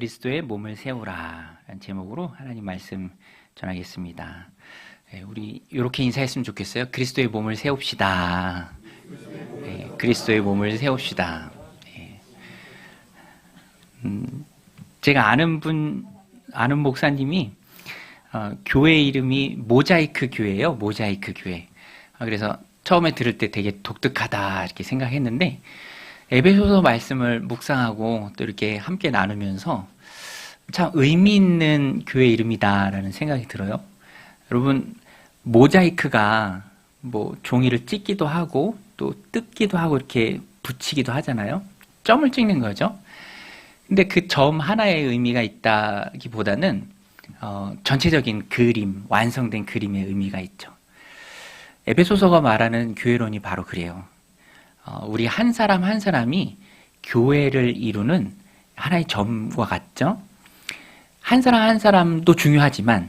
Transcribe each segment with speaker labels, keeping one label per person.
Speaker 1: 그리스도의 몸을 세우라 라는 제목으로 하나님 말씀 전하겠습니다. 우리 이렇게 인사했으면 좋겠어요. 그리스도의 몸을 세웁시다. 그리스도의 몸을 세웁시다. 제가 아는 목사님이 교회 이름이 모자이크 교회예요. 모자이크 교회. 그래서 처음에 들을 때 되게 독특하다 이렇게 생각했는데 에베소서 말씀을 묵상하고 또 이렇게 함께 나누면서 참 의미 있는 교회 이름이다라는 생각이 들어요. 여러분, 모자이크가 뭐 종이를 찍기도 하고 또 뜯기도 하고 이렇게 붙이기도 하잖아요. 점을 찍는 거죠. 근데 그 점 하나의 의미가 있다기보다는 전체적인 그림, 완성된 그림의 의미가 있죠. 에베소서가 말하는 교회론이 바로 그래요. 우리 한 사람 한 사람이 교회를 이루는 하나의 점과 같죠. 한 사람 한 사람도 중요하지만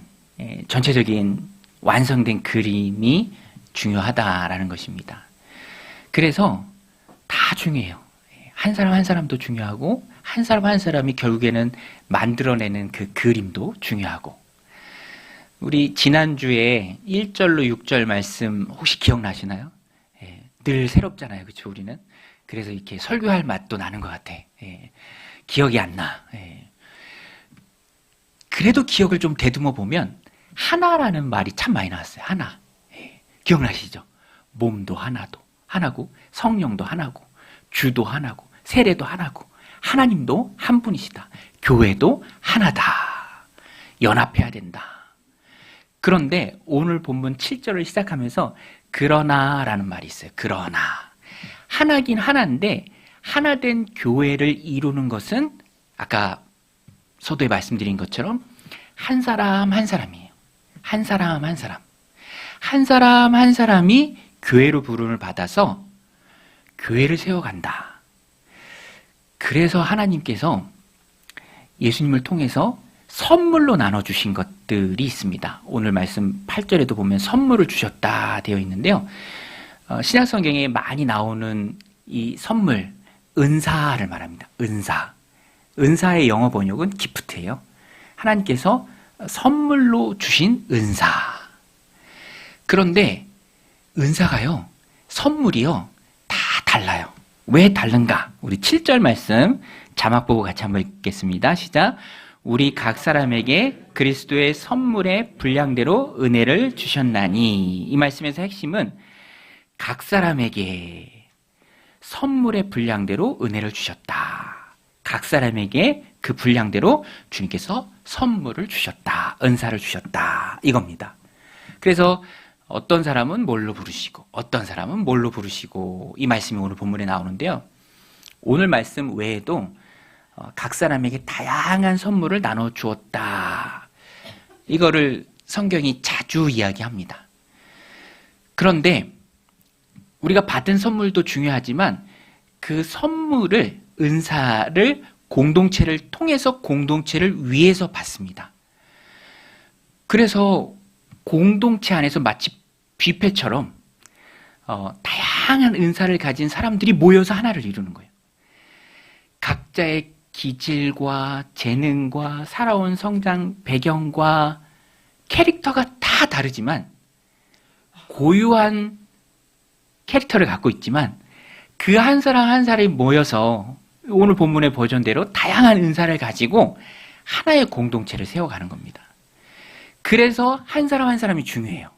Speaker 1: 전체적인 완성된 그림이 중요하다라는 것입니다. 그래서 다 중요해요. 한 사람 한 사람도 중요하고 한 사람 한 사람이 결국에는 만들어내는 그 그림도 중요하고. 우리 지난주에 1절로 6절 말씀 혹시 기억나시나요? 늘 새롭잖아요. 그렇죠? 우리는. 그래서 이렇게 설교할 맛도 나는 것 같아. 기억이 안 나. 그래도 기억을 좀 되듬어 보면 하나라는 말이 참 많이 나왔어요. 하나. 기억나시죠? 몸도 하나고 성령도 하나고 주도 하나고 세례도 하나고 하나님도 한 분이시다. 교회도 하나다. 연합해야 된다. 그런데 오늘 본문 7절을 시작하면서 그러나라는 말이 있어요. 그러나. 하나긴 하나인데 하나된 교회를 이루는 것은 아까 서두에 말씀드린 것처럼 한 사람 한 사람이에요. 한 사람 한 사람. 한 사람 한 사람이 교회로 부름을 받아서 교회를 세워간다. 그래서 하나님께서 예수님을 통해서 선물로 나눠주신 것들이 있습니다. 오늘 말씀 8절에도 보면 선물을 주셨다 되어 있는데요. 신약 성경에 많이 나오는 이 선물, 은사를 말합니다. 은사. 은사의 영어 번역은 기프트예요. 하나님께서 선물로 주신 은사. 그런데 은사가요, 선물이요, 다 달라요. 왜 다른가? 우리 7절 말씀 자막 보고 같이 한번 읽겠습니다. 시작. 우리 각 사람에게 그리스도의 선물의 분량대로 은혜를 주셨나니. 이 말씀에서 핵심은 각 사람에게 선물의 분량대로 은혜를 주셨다. 각 사람에게 그 분량대로 주님께서 선물을 주셨다. 은사를 주셨다. 이겁니다. 그래서 어떤 사람은 뭘로 부르시고 어떤 사람은 뭘로 부르시고 이 말씀이 오늘 본문에 나오는데요. 오늘 말씀 외에도 각 사람에게 다양한 선물을 나눠 주었다. 이거를 성경이 자주 이야기합니다. 그런데 우리가 받은 선물도 중요하지만 그 선물을, 은사를 공동체를 통해서 공동체를 위해서 받습니다. 그래서 공동체 안에서 마치 뷔페처럼 다양한 은사를 가진 사람들이 모여서 하나를 이루는 거예요. 각자의 기질과 재능과 살아온 성장 배경과 캐릭터가 다 다르지만 고유한 캐릭터를 갖고 있지만 그 한 사람 한 사람이 모여서 오늘 본문의 버전대로 다양한 은사를 가지고 하나의 공동체를 세워가는 겁니다. 그래서 한 사람 한 사람이 중요해요.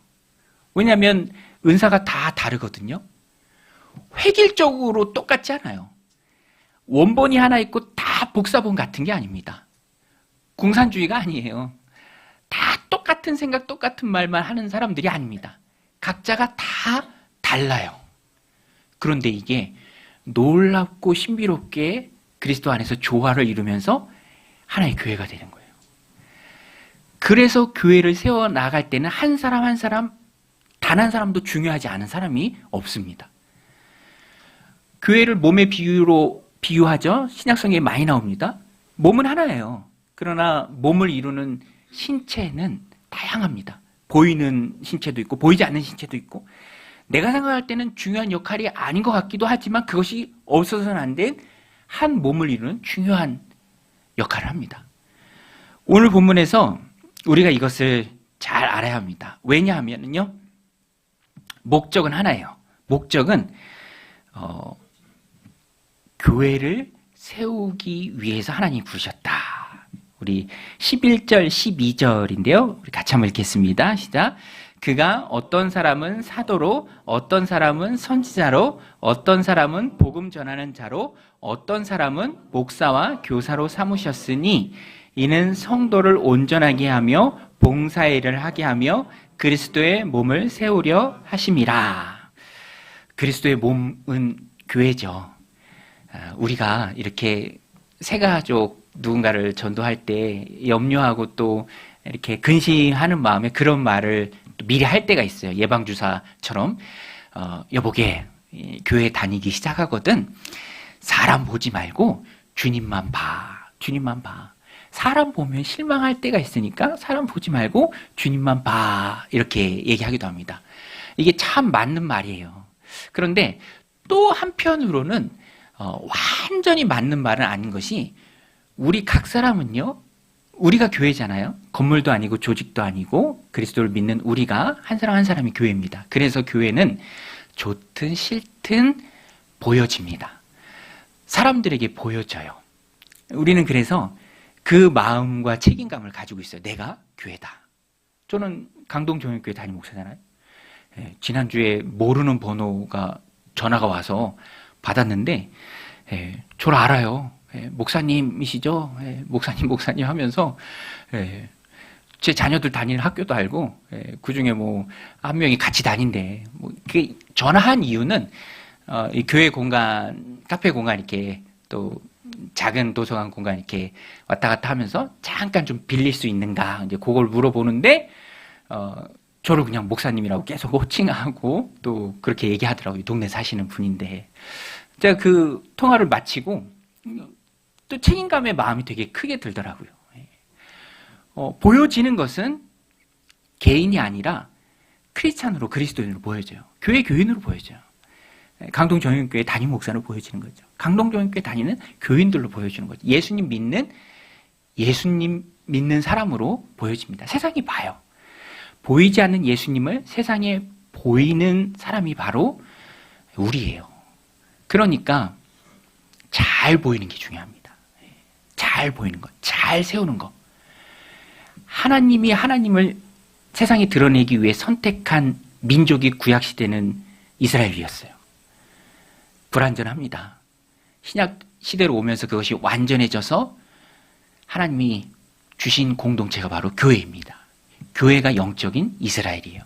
Speaker 1: 왜냐하면 은사가 다 다르거든요. 획일적으로 똑같지 않아요. 원본이 하나 있고 다 복사본 같은 게 아닙니다. 공산주의가 아니에요. 다 똑같은 생각, 똑같은 말만 하는 사람들이 아닙니다. 각자가 다 달라요. 그런데 이게 놀랍고 신비롭게 그리스도 안에서 조화를 이루면서 하나의 교회가 되는 거예요. 그래서 교회를 세워나갈 때는 한 사람 한 사람, 단 한 사람도 중요하지 않은 사람이 없습니다. 교회를 몸의 비유로 비유하죠. 신약성경에 많이 나옵니다. 몸은 하나예요. 그러나 몸을 이루는 신체는 다양합니다. 보이는 신체도 있고 보이지 않는 신체도 있고 내가 생각할 때는 중요한 역할이 아닌 것 같기도 하지만 그것이 없어서는 안 된 한 몸을 이루는 중요한 역할을 합니다. 오늘 본문에서 우리가 이것을 잘 알아야 합니다. 왜냐하면요, 목적은 하나예요. 목적은 교회를 세우기 위해서 하나님이 부르셨다. 우리 11절, 12절인데요. 우리 같이 한번 읽겠습니다. 시작. 그가 어떤 사람은 사도로, 어떤 사람은 선지자로, 어떤 사람은 복음 전하는 자로, 어떤 사람은 목사와 교사로 삼으셨으니 이는 성도를 온전하게 하며 봉사의 일을 하게 하며 그리스도의 몸을 세우려 하심이라. 그리스도의 몸은 교회죠. 우리가 이렇게 새가족 누군가를 전도할 때 염려하고 또 이렇게 근심하는 마음에 그런 말을 미리 할 때가 있어요. 예방주사처럼. 여보게, 교회 다니기 시작하거든. 사람 보지 말고 주님만 봐. 주님만 봐. 사람 보면 실망할 때가 있으니까 사람 보지 말고 주님만 봐. 이렇게 얘기하기도 합니다. 이게 참 맞는 말이에요. 그런데 또 한편으로는 완전히 맞는 말은 아닌 것이, 우리 각 사람은요, 우리가 교회잖아요. 건물도 아니고 조직도 아니고 그리스도를 믿는 우리가 한 사람 한 사람이 교회입니다. 그래서 교회는 좋든 싫든 보여집니다. 사람들에게 보여져요. 우리는 그래서 그 마음과 책임감을 가지고 있어요. 내가 교회다. 저는 강동종합교회 담임 목사잖아요. 지난주에 모르는 번호가 전화가 와서 받았는데, 저를 알아요. 목사님이시죠? 목사님 하면서, 제 자녀들 다니는 학교도 알고, 그 중에 뭐, 한 명이 같이 다닌대. 그 전화한 이유는, 이 교회 공간, 카페 공간 이렇게 또 작은 도서관 공간 이렇게 왔다 갔다 하면서 잠깐 좀 빌릴 수 있는가, 이제 그걸 물어보는데, 저를 그냥 목사님이라고 계속 호칭하고 또 그렇게 얘기하더라고요. 동네 사시는 분인데. 제가 그 통화를 마치고 또 책임감의 마음이 되게 크게 들더라고요. 보여지는 것은 개인이 아니라 크리스찬으로, 그리스도인으로 보여져요. 교회 교인으로 보여져요. 강동정연교회 담임 목사로 보여지는 거죠. 강동정연교회 다니는 교인들로 보여지는 거죠. 예수님 믿는 사람으로 보여집니다. 세상이 봐요. 보이지 않는 예수님을 세상에 보이는 사람이 바로 우리예요. 그러니까 잘 보이는 게 중요합니다. 잘 보이는 것, 잘 세우는 것. 하나님이 하나님을 세상에 드러내기 위해 선택한 민족이 구약시대는 이스라엘이었어요. 불완전합니다. 신약 시대로 오면서 그것이 완전해져서 하나님이 주신 공동체가 바로 교회입니다. 교회가 영적인 이스라엘이에요.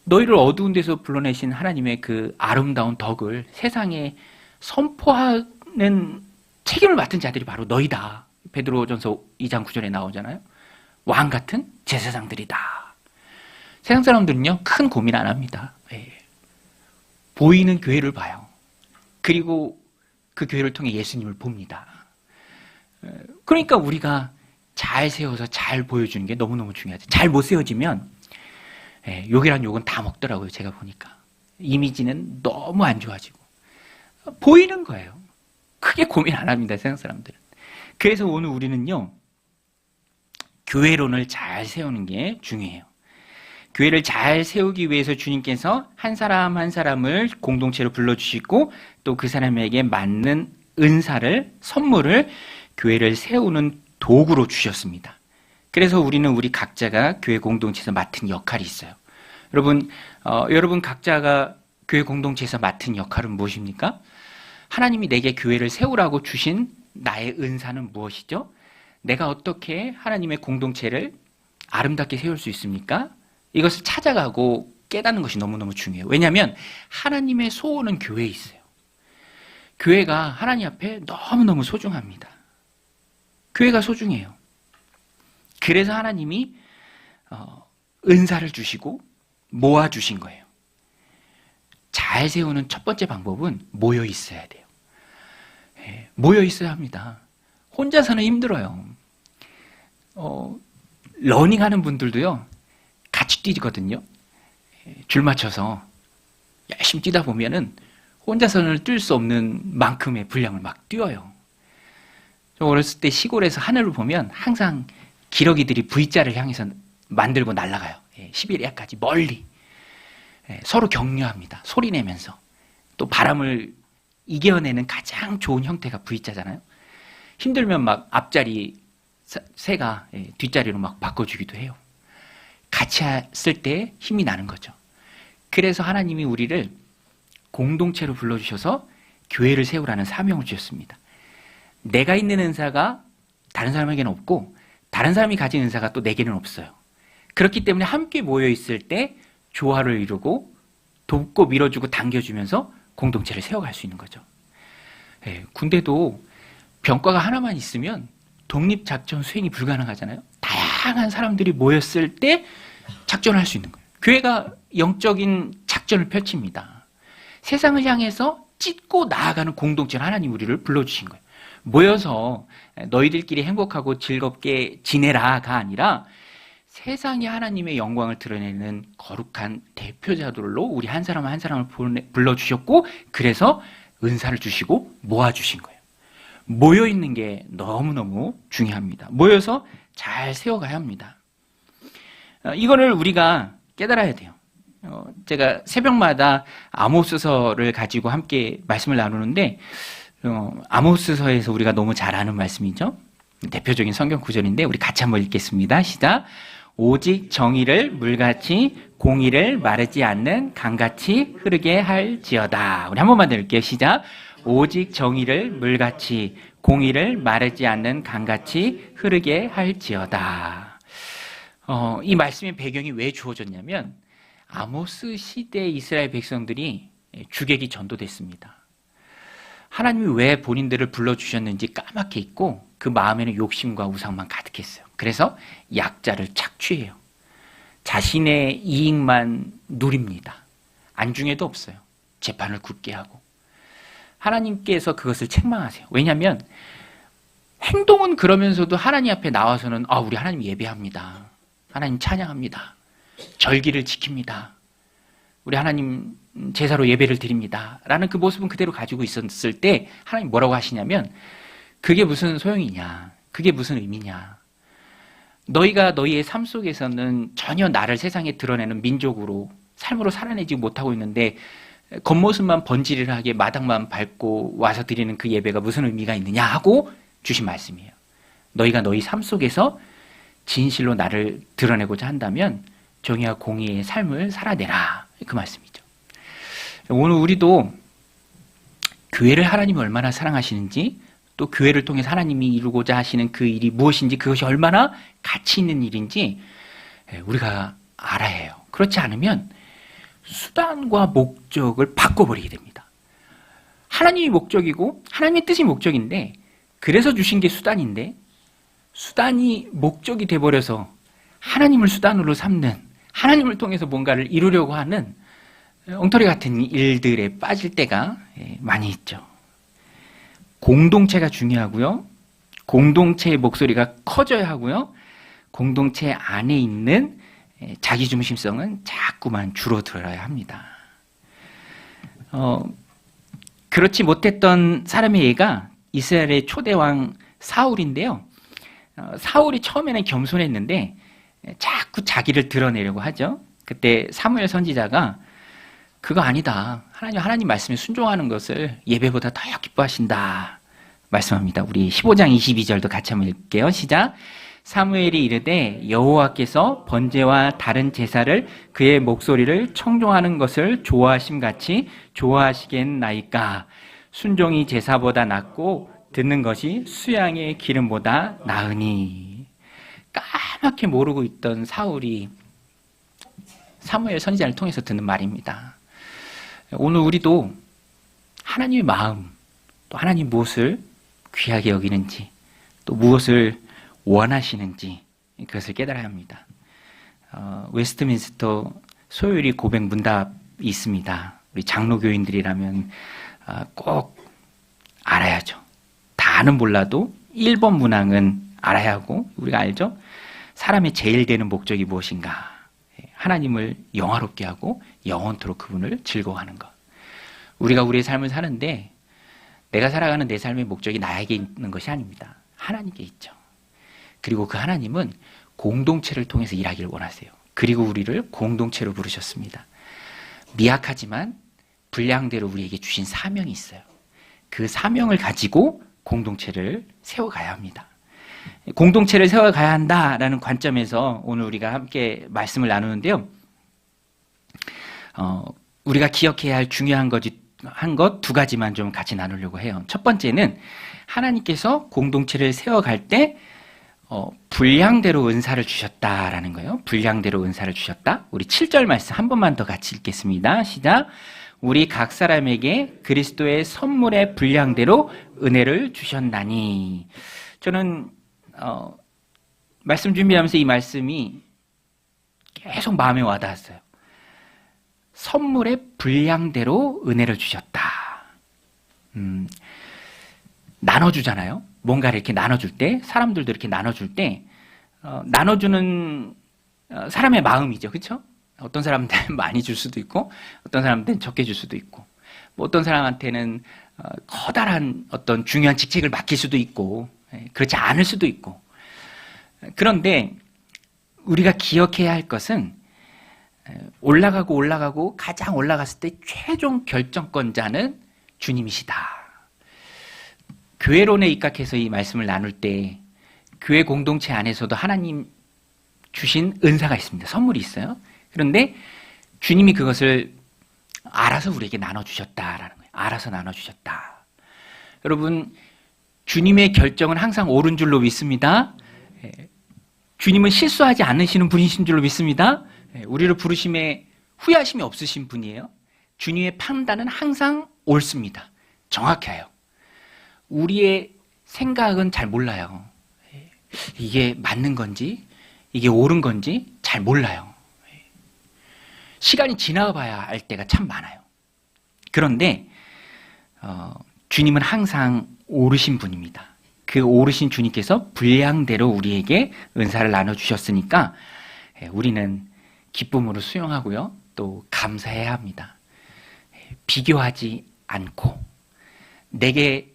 Speaker 1: 너희를 어두운 데서 불러내신 하나님의 그 아름다운 덕을 세상에 선포하는 책임을 맡은 자들이 바로 너희다. 베드로전서 2장 9절에 나오잖아요. 왕 같은 제사장들이다. 세상 사람들은요, 큰 고민 안 합니다. 보이는 교회를 봐요. 그리고 그 교회를 통해 예수님을 봅니다. 그러니까 우리가 잘 세워서 잘 보여주는 게 너무너무 중요하죠. 잘 못 세워지면 욕이란 욕은 다 먹더라고요. 제가 보니까 이미지는 너무 안 좋아지고 보이는 거예요. 크게 고민 안 합니다. 세상 사람들은. 그래서 오늘 우리는요, 교회론을 잘 세우는 게 중요해요. 교회를 잘 세우기 위해서 주님께서 한 사람 한 사람을 공동체로 불러주시고 또 그 사람에게 맞는 은사를, 선물을 교회를 세우는 도구로 주셨습니다. 그래서 우리는 우리 각자가 교회 공동체에서 맡은 역할이 있어요. 여러분 각자가 교회 공동체에서 맡은 역할은 무엇입니까? 하나님이 내게 교회를 세우라고 주신 나의 은사는 무엇이죠? 내가 어떻게 하나님의 공동체를 아름답게 세울 수 있습니까? 이것을 찾아가고 깨닫는 것이 너무너무 중요해요. 왜냐하면 하나님의 소원은 교회에 있어요. 교회가 하나님 앞에 너무너무 소중합니다. 교회가 소중해요. 그래서 하나님이 은사를 주시고 모아주신 거예요. 잘 세우는 첫 번째 방법은 모여 있어야 돼요. 모여 있어야 합니다. 혼자서는 힘들어요. 러닝하는 분들도요, 같이 뛰거든요. 줄 맞춰서 열심히 뛰다 보면은 혼자서는 뛸 수 없는 만큼의 분량을 막 뛰어요. 어렸을 때 시골에서 하늘을 보면 항상 기러기들이 V자를 향해서 만들고 날아가요. 시베리아까지 멀리. 서로 격려합니다. 소리 내면서. 또 바람을 이겨내는 가장 좋은 형태가 V자잖아요. 힘들면 막 앞자리 새가 뒷자리로 막 바꿔주기도 해요. 같이 쓸 때 힘이 나는 거죠. 그래서 하나님이 우리를 공동체로 불러주셔서 교회를 세우라는 사명을 주셨습니다. 내가 있는 은사가 다른 사람에게는 없고 다른 사람이 가진 은사가 또 내게는 없어요. 그렇기 때문에 함께 모여 있을 때 조화를 이루고 돕고 밀어주고 당겨주면서 공동체를 세워갈 수 있는 거죠. 군대도 병과가 하나만 있으면 독립작전 수행이 불가능하잖아요. 다양한 사람들이 모였을 때 작전을 할 수 있는 거예요. 교회가 영적인 작전을 펼칩니다. 세상을 향해서 찢고 나아가는 공동체를 하나님 우리를 불러주신 거예요. 모여서 너희들끼리 행복하고 즐겁게 지내라가 아니라 세상에 하나님의 영광을 드러내는 거룩한 대표자들로 우리 한 사람 한 사람을 불러주셨고 그래서 은사를 주시고 모아주신 거예요. 모여있는 게 너무너무 중요합니다. 모여서 잘 세워가야 합니다. 이거를 우리가 깨달아야 돼요. 제가 새벽마다 아모스서를 가지고 함께 말씀을 나누는데 아모스서에서 우리가 너무 잘 아는 말씀이죠. 대표적인 성경 구절인데 우리 같이 한번 읽겠습니다. 시작. 오직 정의를 물같이 공의를 마르지 않는 강같이 흐르게 할지어다. 우리 한 번만 더 읽게요. 시작. 오직 정의를 물같이 공의를 마르지 않는 강같이 흐르게 할지어다. 이 말씀의 배경이 왜 주어졌냐면 아모스 시대 이스라엘 백성들이 주객이 전도됐습니다. 하나님이 왜 본인들을 불러주셨는지 까맣게 잊고 그 마음에는 욕심과 우상만 가득했어요. 그래서 약자를 착취해요. 자신의 이익만 누립니다. 안중에도 없어요. 재판을 굳게 하고. 하나님께서 그것을 책망하세요. 왜냐하면 행동은 그러면서도 하나님 앞에 나와서는 우리 하나님 예배합니다. 하나님 찬양합니다. 절기를 지킵니다. 우리 하나님 제사로 예배를 드립니다. 라는 그 모습은 그대로 가지고 있었을 때 하나님 뭐라고 하시냐면 그게 무슨 소용이냐. 그게 무슨 의미냐. 너희가 너희의 삶 속에서는 전혀 나를 세상에 드러내는 민족으로 삶으로 살아내지 못하고 있는데 겉모습만 번지르르하게 마당만 밟고 와서 드리는 그 예배가 무슨 의미가 있느냐 하고 주신 말씀이에요. 너희가 너희 삶 속에서 진실로 나를 드러내고자 한다면 정의와 공의의 삶을 살아내라. 그 말씀이죠. 오늘 우리도 교회를 하나님이 얼마나 사랑하시는지 또 교회를 통해서 하나님이 이루고자 하시는 그 일이 무엇인지 그것이 얼마나 가치 있는 일인지 우리가 알아야 해요. 그렇지 않으면 수단과 목적을 바꿔버리게 됩니다. 하나님이 목적이고 하나님의 뜻이 목적인데 그래서 주신 게 수단인데 수단이 목적이 돼버려서 하나님을 수단으로 삼는 하나님을 통해서 뭔가를 이루려고 하는 엉터리 같은 일들에 빠질 때가 많이 있죠. 공동체가 중요하고요. 공동체의 목소리가 커져야 하고요. 공동체 안에 있는 자기중심성은 자꾸만 줄어들어야 합니다. 그렇지 못했던 사람의 예가 이스라엘의 초대왕 사울인데요. 사울이 처음에는 겸손했는데 자꾸 자기를 드러내려고 하죠. 그때 사무엘 선지자가 그거 아니다. 하나님 말씀에 순종하는 것을 예배보다 더 기뻐하신다. 말씀합니다. 우리 15장 22절도 같이 한번 읽게요. 시작. 사무엘이 이르되 여호와께서 번제와 다른 제사를 그의 목소리를 청종하는 것을 좋아하심같이 좋아하시겠나이까. 순종이 제사보다 낫고 듣는 것이 수양의 기름보다 나으니. 까맣게 모르고 있던 사울이 사무엘 선지자를 통해서 듣는 말입니다. 오늘 우리도 하나님의 마음, 또 하나님 무엇을 귀하게 여기는지, 또 무엇을 원하시는지 그것을 깨달아야 합니다. 웨스트민스터 소요일이 고백 문답이 있습니다. 우리 장로교인들이라면 꼭 알아야죠. 다는 몰라도 1번 문항은 알아야 하고 우리가 알죠? 사람의 제일 되는 목적이 무엇인가? 하나님을 영화롭게 하고 영원토록 그분을 즐거워하는 것. 우리가 우리의 삶을 사는데 내가 살아가는 내 삶의 목적이 나에게 있는 것이 아닙니다. 하나님께 있죠. 그리고 그 하나님은 공동체를 통해서 일하기를 원하세요. 그리고 우리를 공동체로 부르셨습니다. 미약하지만 분량대로 우리에게 주신 사명이 있어요. 그 사명을 가지고 공동체를 세워가야 합니다. 공동체를 세워가야 한다라는 관점에서 오늘 우리가 함께 말씀을 나누는데요. 우리가 기억해야 할 중요한 것 두 가지만 좀 같이 나누려고 해요. 첫 번째는 하나님께서 공동체를 세워갈 때 분량대로 은사를 주셨다라는 거예요. 분량대로 은사를 주셨다. 우리 7절 말씀 한 번만 더 같이 읽겠습니다. 시작. 우리 각 사람에게 그리스도의 선물의 분량대로 은혜를 주셨나니. 저는 말씀 준비하면서 이 말씀이 계속 마음에 와닿았어요. 선물의 분량대로 은혜를 주셨다. 나눠주잖아요. 뭔가를 이렇게 나눠줄 때, 사람들도 이렇게 나눠줄 때, 나눠주는 사람의 마음이죠. 그렇죠? 어떤 사람한테는 많이 줄 수도 있고, 어떤 사람한테는 적게 줄 수도 있고, 뭐 어떤 사람한테는 커다란 어떤 중요한 직책을 맡길 수도 있고, 그렇지 않을 수도 있고. 그런데 우리가 기억해야 할 것은 올라가고 가장 올라갔을 때 최종 결정권자는 주님이시다. 교회론에 입각해서 이 말씀을 나눌 때 교회 공동체 안에서도 하나님 주신 은사가 있습니다. 선물이 있어요. 그런데 주님이 그것을 알아서 우리에게 나눠주셨다라는 거예요. 알아서 나눠주셨다. 여러분, 주님의 결정은 항상 옳은 줄로 믿습니다. 주님은 실수하지 않으시는 분이신 줄로 믿습니다. 우리를 부르심에 후회하심이 없으신 분이에요. 주님의 판단은 항상 옳습니다. 정확해요. 우리의 생각은 잘 몰라요. 이게 맞는 건지, 이게 옳은 건지 잘 몰라요. 시간이 지나봐야 알 때가 참 많아요. 그런데 주님은 항상 옳으신 분입니다. 그 옳으신 주님께서 분량대로 우리에게 은사를 나눠주셨으니까 우리는 기쁨으로 수용하고요. 또 감사해야 합니다. 비교하지 않고 내게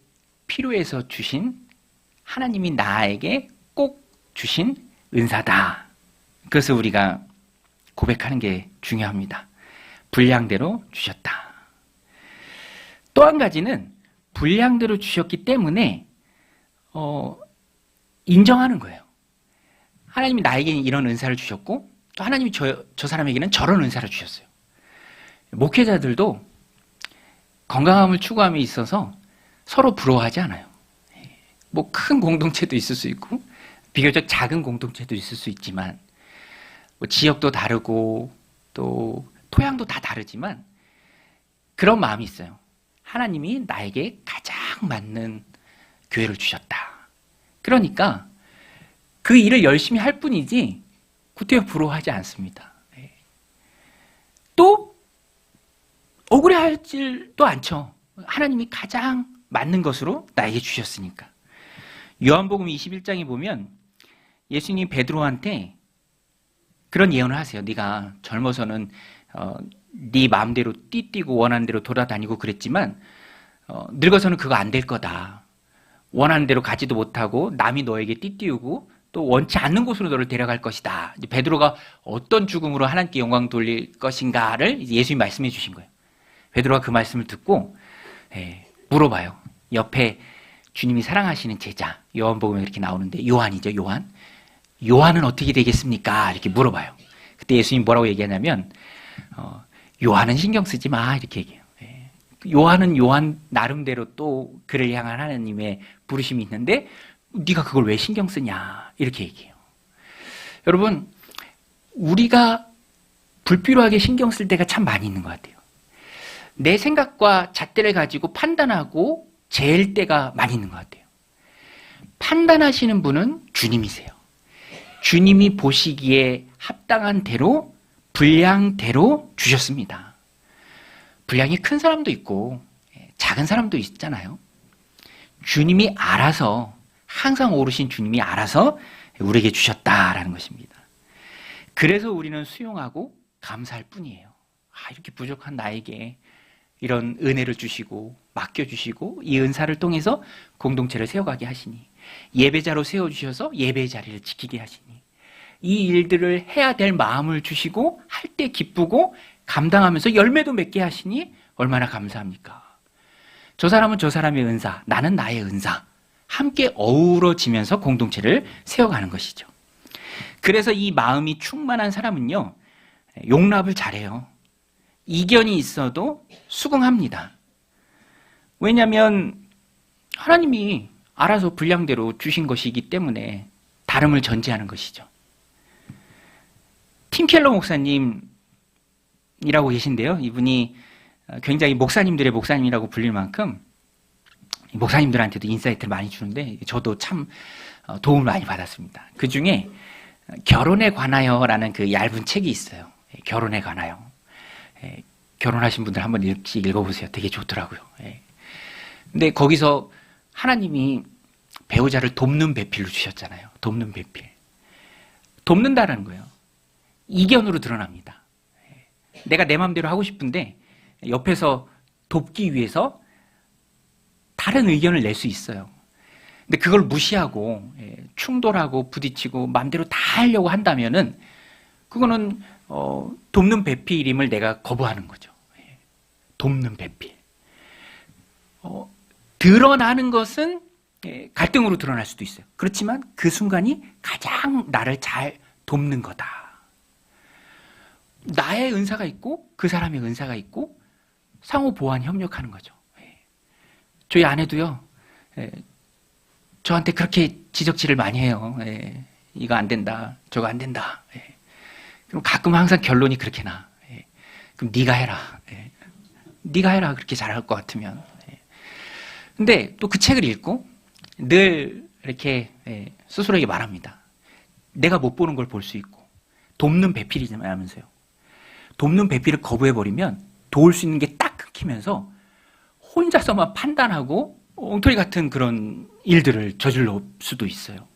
Speaker 1: 필요해서 주신 하나님이 나에게 꼭 주신 은사다. 그래서 우리가 고백하는 게 중요합니다. 분량대로 주셨다. 또 한 가지는 분량대로 주셨기 때문에 인정하는 거예요. 하나님이 나에게는 이런 은사를 주셨고 또 하나님이 저 사람에게는 저런 은사를 주셨어요. 목회자들도 건강함을 추구함에 있어서 서로 부러워하지 않아요. 뭐 큰 공동체도 있을 수 있고 비교적 작은 공동체도 있을 수 있지만 뭐 지역도 다르고 또 토양도 다 다르지만 그런 마음이 있어요. 하나님이 나에게 가장 맞는 교회를 주셨다. 그러니까 그 일을 열심히 할 뿐이지 구태여 부러워하지 않습니다. 또 억울해하지도 않죠. 하나님이 가장 맞는 것으로 나에게 주셨으니까. 요한복음 21장에 보면 예수님이 베드로한테 그런 예언을 하세요. 네가 젊어서는 네 마음대로 띠뛰고 원하는 대로 돌아다니고 그랬지만 늙어서는 그거 안 될 거다. 원하는 대로 가지도 못하고 남이 너에게 띠뛰우고 또 원치 않는 곳으로 너를 데려갈 것이다. 이제 베드로가 어떤 죽음으로 하나님께 영광 돌릴 것인가를 예수님이 말씀해 주신 거예요. 베드로가 그 말씀을 듣고 물어봐요. 옆에 주님이 사랑하시는 제자, 요한복음에 이렇게 나오는데 요한이죠, 요한. 요한은 어떻게 되겠습니까? 이렇게 물어봐요. 그때 예수님이 뭐라고 얘기하냐면 요한은 신경 쓰지 마 이렇게 얘기해요. 요한은 요한 나름대로 또 그를 향한 하나님의 부르심이 있는데 네가 그걸 왜 신경 쓰냐 이렇게 얘기해요. 여러분, 우리가 불필요하게 신경 쓸 때가 참 많이 있는 것 같아요. 내 생각과 잣대를 가지고 판단하고 재일 때가 많이 있는 것 같아요. 판단하시는 분은 주님이세요. 주님이 보시기에 합당한 대로 분량대로 주셨습니다. 분량이 큰 사람도 있고 작은 사람도 있잖아요. 주님이 알아서, 항상 오르신 주님이 알아서 우리에게 주셨다라는 것입니다. 그래서 우리는 수용하고 감사할 뿐이에요. 이렇게 부족한 나에게 이런 은혜를 주시고 맡겨주시고 이 은사를 통해서 공동체를 세워가게 하시니 예배자로 세워주셔서 예배 자리를 지키게 하시니 이 일들을 해야 될 마음을 주시고 할 때 기쁘고 감당하면서 열매도 맺게 하시니 얼마나 감사합니까? 저 사람은 저 사람의 은사, 나는 나의 은사, 함께 어우러지면서 공동체를 세워가는 것이죠. 그래서 이 마음이 충만한 사람은요, 용납을 잘해요. 이견이 있어도 수긍합니다. 왜냐하면 하나님이 알아서 분량대로 주신 것이기 때문에 다름을 전제하는 것이죠. 팀 켈러 목사님이라고 계신데요. 이분이 굉장히 목사님들의 목사님이라고 불릴 만큼 목사님들한테도 인사이트를 많이 주는데 저도 참 도움을 많이 받았습니다. 그 중에 결혼에 관하여라는 그 얇은 책이 있어요. 결혼에 관하여. 결혼하신 분들 한번 읽어보세요. 되게 좋더라고요. 근데 거기서 하나님이 배우자를 돕는 배필로 주셨잖아요. 돕는 배필. 돕는다라는 거예요. 이견으로 드러납니다. 내가 내 마음대로 하고 싶은데 옆에서 돕기 위해서 다른 의견을 낼 수 있어요. 근데 그걸 무시하고 충돌하고 부딪히고 마음대로 다 하려고 한다면은 그거는 돕는 배필임을 내가 거부하는 거죠. 돕는 배필. 드러나는 것은 갈등으로 드러날 수도 있어요. 그렇지만 그 순간이 가장 나를 잘 돕는 거다. 나의 은사가 있고 그 사람의 은사가 있고 상호 보완 협력하는 거죠. 저희 아내도요, 저한테 그렇게 지적질을 많이 해요. 이거 안 된다, 저거 안 된다. 그럼 가끔 항상 결론이 그렇게 나. 그럼 네가 해라. 네가 해라. 그렇게 잘할 것 같으면. 근데 또 그 책을 읽고 늘 이렇게 스스로에게 말합니다. 내가 못 보는 걸 볼 수 있고 돕는 배필이라면서요. 돕는 배필을 거부해버리면 도울 수 있는 게 딱 끊기면서 혼자서만 판단하고 엉터리 같은 그런 일들을 저질러 수도 있어요.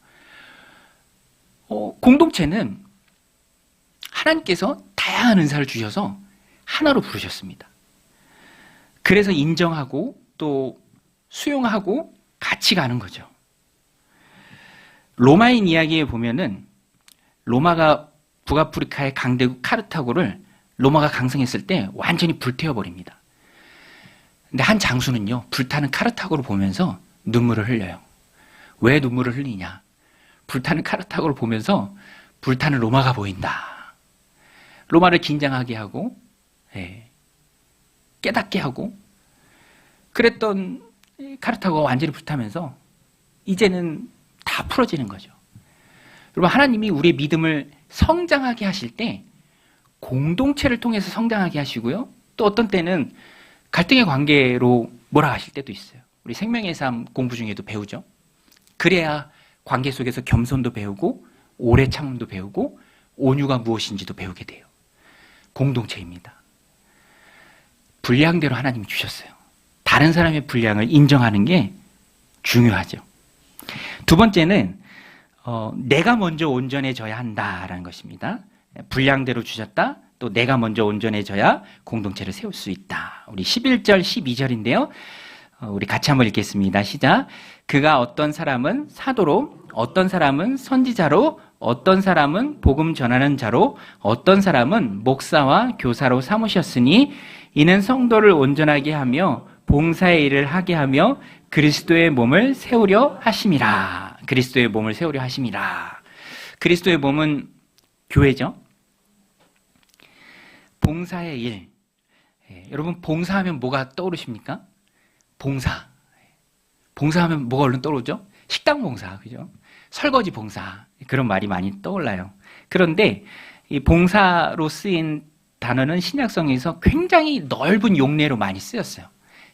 Speaker 1: 공동체는 하나님께서 다양한 은사를 주셔서 하나로 부르셨습니다. 그래서 인정하고 또 수용하고 같이 가는 거죠. 로마인 이야기에 보면은 로마가 북아프리카의 강대국 카르타고를 로마가 강성했을 때 완전히 불태워버립니다. 근데 한 장수는요, 불타는 카르타고를 보면서 눈물을 흘려요. 왜 눈물을 흘리냐? 불타는 카르타고를 보면서 불타는 로마가 보인다. 로마를 긴장하게 하고, 깨닫게 하고, 그랬던 카르타고가 완전히 불타면서 이제는 다 풀어지는 거죠. 여러분, 하나님이 우리의 믿음을 성장하게 하실 때 공동체를 통해서 성장하게 하시고요. 또 어떤 때는 갈등의 관계로 몰아가실 때도 있어요. 우리 생명의 삶 공부 중에도 배우죠. 그래야 관계 속에서 겸손도 배우고 오래 참음도 배우고 온유가 무엇인지도 배우게 돼요. 공동체입니다. 분량대로 하나님이 주셨어요. 다른 사람의 분량을 인정하는 게 중요하죠. 두 번째는 내가 먼저 온전해져야 한다라는 것입니다. 분량대로 주셨다. 또 내가 먼저 온전해져야 공동체를 세울 수 있다. 우리 11절, 12절인데요. 우리 같이 한번 읽겠습니다. 시작. 그가 어떤 사람은 사도로, 어떤 사람은 선지자로, 어떤 사람은 복음 전하는 자로, 어떤 사람은 목사와 교사로 삼으셨으니 이는 성도를 온전하게 하며 봉사의 일을 하게 하며 그리스도의 몸을 세우려 하심이라. 그리스도의 몸을 세우려 하심이라. 그리스도의 몸은 교회죠. 봉사의 일. 여러분, 봉사하면 뭐가 떠오르십니까? 봉사. 봉사하면 뭐가 얼른 떠오르죠? 식당 봉사, 그죠? 설거지 봉사. 그런 말이 많이 떠올라요. 그런데 이 봉사로 쓰인 단어는 신약성에서 굉장히 넓은 용례로 많이 쓰였어요.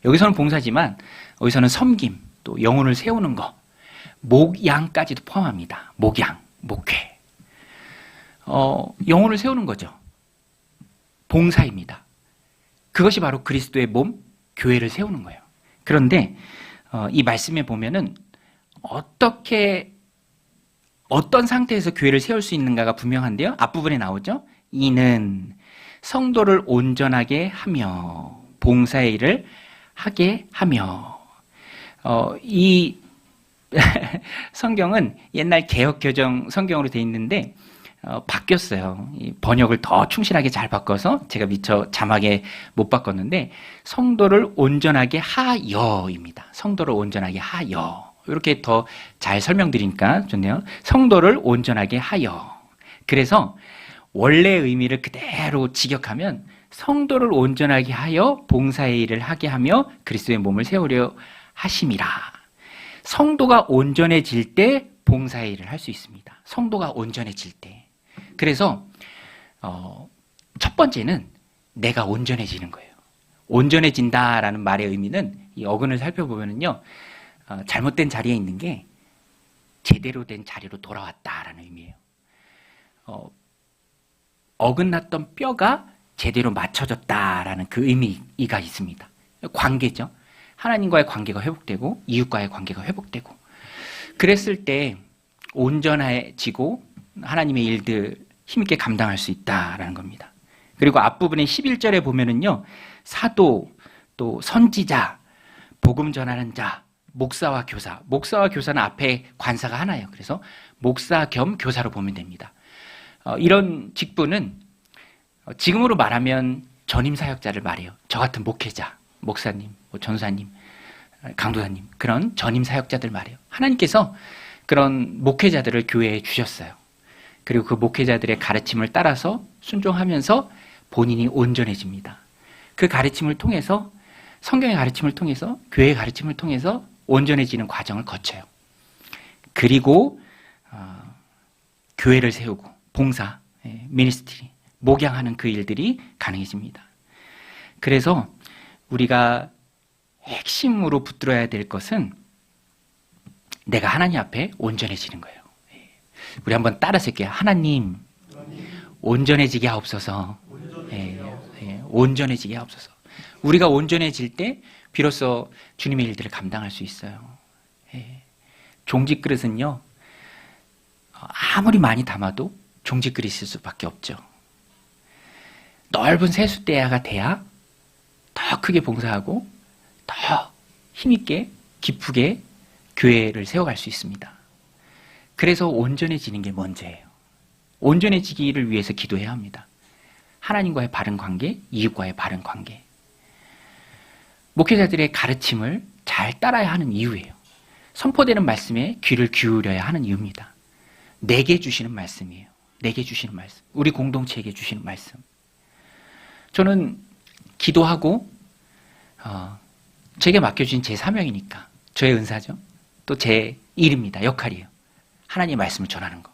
Speaker 1: 여기서는 봉사지만 여기서는 섬김, 또 영혼을 세우는 거, 목양까지도 포함합니다. 목양, 목회. 영혼을 세우는 거죠. 봉사입니다. 그것이 바로 그리스도의 몸, 교회를 세우는 거예요. 그런데 이 말씀에 보면은 어떤 상태에서 교회를 세울 수 있는가가 분명한데요. 앞부분에 나오죠. 이는 성도를 온전하게 하며 봉사의 일을 하게 하며 이 성경은 옛날 개역개정 성경으로 돼 있는데 바뀌었어요. 이 번역을 더 충실하게 잘 바꿔서 제가 미처 자막에 못 바꿨는데 성도를 온전하게 하여입니다. 성도를 온전하게 하여. 이렇게 더 잘 설명드리니까 좋네요. 성도를 온전하게 하여. 그래서 원래의 의미를 그대로 직역하면 성도를 온전하게 하여 봉사의 일을 하게 하며 그리스도의 몸을 세우려 하심이라. 성도가 온전해질 때 봉사의 일을 할 수 있습니다. 성도가 온전해질 때. 그래서 첫 번째는 내가 온전해지는 거예요. 온전해진다라는 말의 의미는 이 어근을 살펴보면요, 잘못된 자리에 있는 게 제대로 된 자리로 돌아왔다라는 의미예요. 어긋났던 뼈가 제대로 맞춰졌다라는 그 의미가 있습니다. 관계죠. 하나님과의 관계가 회복되고 이웃과의 관계가 회복되고 그랬을 때 온전해지고 하나님의 일들 힘있게 감당할 수 있다라는 겁니다. 그리고 앞부분의 11절에 보면은요, 사도, 또 선지자, 복음 전하는 자, 목사와 교사. 목사와 교사는 앞에 관사가 하나예요. 그래서 목사 겸 교사로 보면 됩니다. 이런 직분은 지금으로 말하면 전임 사역자를 말해요. 저 같은 목회자, 목사님, 전사님, 강도사님, 그런 전임 사역자들 말해요. 하나님께서 그런 목회자들을 교회에 주셨어요. 그리고 그 목회자들의 가르침을 따라서 순종하면서 본인이 온전해집니다. 그 가르침을 통해서, 성경의 가르침을 통해서, 교회의 가르침을 통해서 온전해지는 과정을 거쳐요. 그리고 교회를 세우고 봉사, 미니스트리, 목양하는 그 일들이 가능해집니다. 그래서 우리가 핵심으로 붙들어야 될 것은 내가 하나님 앞에 온전해지는 거예요. 우리 한번 따라서 할게요. 하나님, 온전해지게 하옵소서. 온전해지게 하옵소서. 우리가 온전해질 때 비로소 주님의 일들을 감당할 수 있어요. 종지 그릇은요, 아무리 많이 담아도 종지 그릇일 수밖에 없죠. 넓은 세숫대야가 돼야 더 크게 봉사하고 더 힘있게 기쁘게 교회를 세워갈 수 있습니다. 그래서 온전해지는 게 먼저예요. 온전해지기를 위해서 기도해야 합니다. 하나님과의 바른 관계, 이웃과의 바른 관계. 목회자들의 가르침을 잘 따라야 하는 이유예요. 선포되는 말씀에 귀를 기울여야 하는 이유입니다. 내게 주시는 말씀이에요. 내게 주시는 말씀. 우리 공동체에게 주시는 말씀. 저는 기도하고 제게 맡겨주신 제 사명이니까 저의 은사죠. 또 제 일입니다. 역할이에요. 하나님의 말씀을 전하는 거.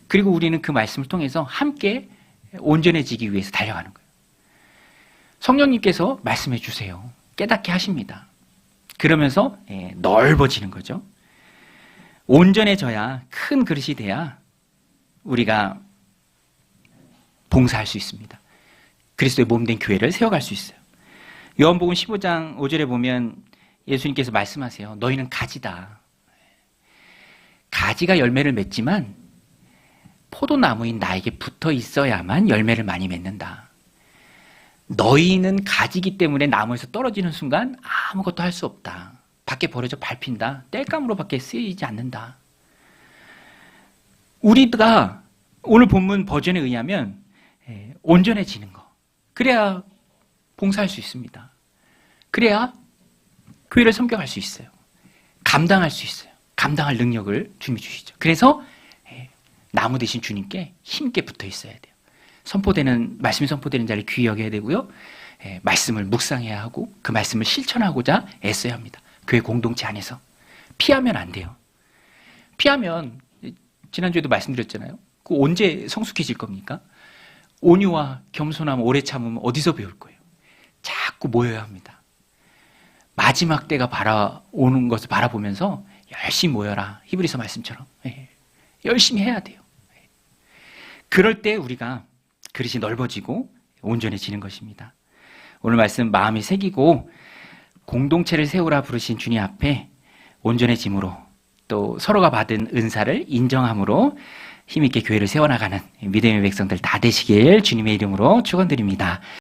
Speaker 1: 그리고 우리는 그 말씀을 통해서 함께 온전해지기 위해서 달려가는 거예요. 성령님께서 말씀해 주세요. 깨닫게 하십니다. 그러면서 넓어지는 거죠. 온전해져야, 큰 그릇이 돼야 우리가 봉사할 수 있습니다. 그리스도의 몸된 교회를 세워갈 수 있어요. 요한복음 15장 5절에 보면 예수님께서 말씀하세요. 너희는 가지다. 가지가 열매를 맺지만 포도나무인 나에게 붙어 있어야만 열매를 많이 맺는다. 너희는 가지기 때문에 나무에서 떨어지는 순간 아무것도 할 수 없다. 밖에 버려져 밟힌다. 땔감으로 밖에 쓰이지 않는다. 우리가 오늘 본문 버전에 의하면 온전해지는 거. 그래야 봉사할 수 있습니다. 그래야 교회를 섬겨갈 수 있어요. 감당할 수 있어요. 감당할 능력을 주님이 주시죠. 그래서 나무 대신 주님께 힘있게 붙어 있어야 돼요. 말씀이 선포되는 자를 귀히 여겨야 되고요. 말씀을 묵상해야 하고 그 말씀을 실천하고자 애써야 합니다. 교회 공동체 안에서. 피하면 안 돼요. 피하면 지난주에도 말씀드렸잖아요. 그 언제 성숙해질 겁니까? 온유와 겸손함, 오래 참으면 어디서 배울 거예요? 자꾸 모여야 합니다. 마지막 때가 오는 것을 바라보면서 열심히 모여라. 히브리서 말씀처럼. 열심히 해야 돼요. 그럴 때 우리가 그릇이 넓어지고 온전해지는 것입니다. 오늘 말씀 마음에 새기고 공동체를 세우라 부르신 주님 앞에 온전해짐으로 또 서로가 받은 은사를 인정함으로 힘있게 교회를 세워나가는 믿음의 백성들 다 되시길 주님의 이름으로 축원드립니다.